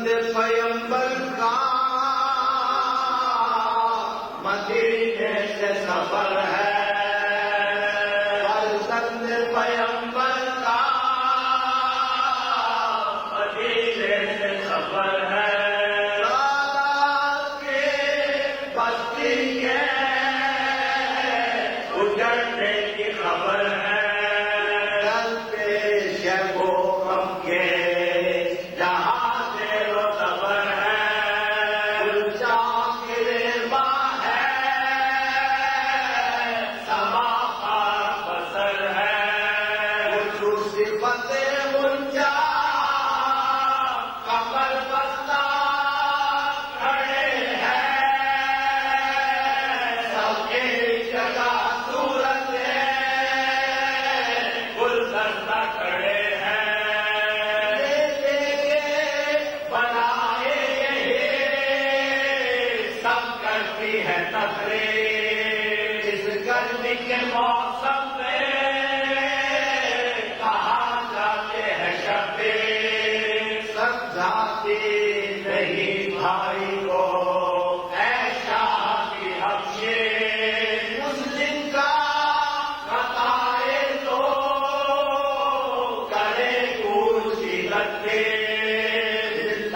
पैगंबर का मदीने से सफर है, फर्जंद पैगंबर का मदीने से सफर है। सालात के बस्ती के उजड़ने की खबर है, पेश है वो गम के जहां से वो खबर है। गुलशा के रेबा है, समा का बसर है, सिफत मुंजा कमर बस्ता खड़े हैं, सबके जगह सूरत गुलदस्ता खड़े हैं। बनाए सब करती है तकरीर, इस गर्मी के मौसम में कहा जाते हैं शब्बीर। समझाती नहीं भाई को ऐसा की हमसे मुस्लिम का बताए तो करे कुर्सी लगते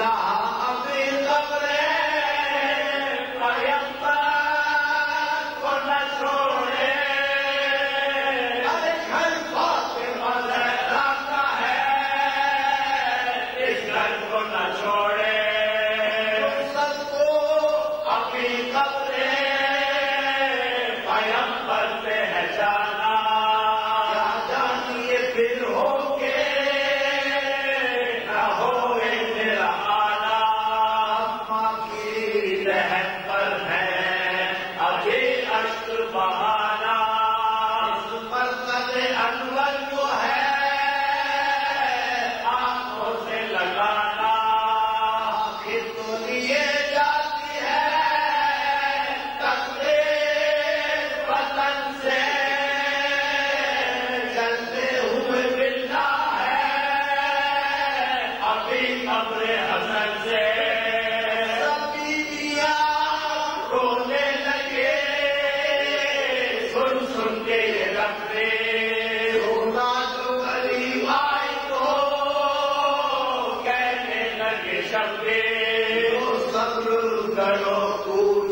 अभी खबरे पैगंबर को न छोड़े। अरे घर फातिमा ज़हरा का है, इस घर को न छोड़े। सबको अभी खबरे पैगंबर पे है जाना, क्या जानिए फिर होके न होए मेरा आना। अम्मा की रहम पर है अभी अश्क बहाना, इस मरकज़ अनवर को है आंखों से लगाना। आखिर तो लिए जाती है तकदीर वतन से, चलते हुए मिलना है अभी कब्र हसन से। सभी दिया रोने लगे सुन सुन के ये रखते, रोना जो गरीब आई तो कहने लगे शब्बीर। सब्र करो पूछ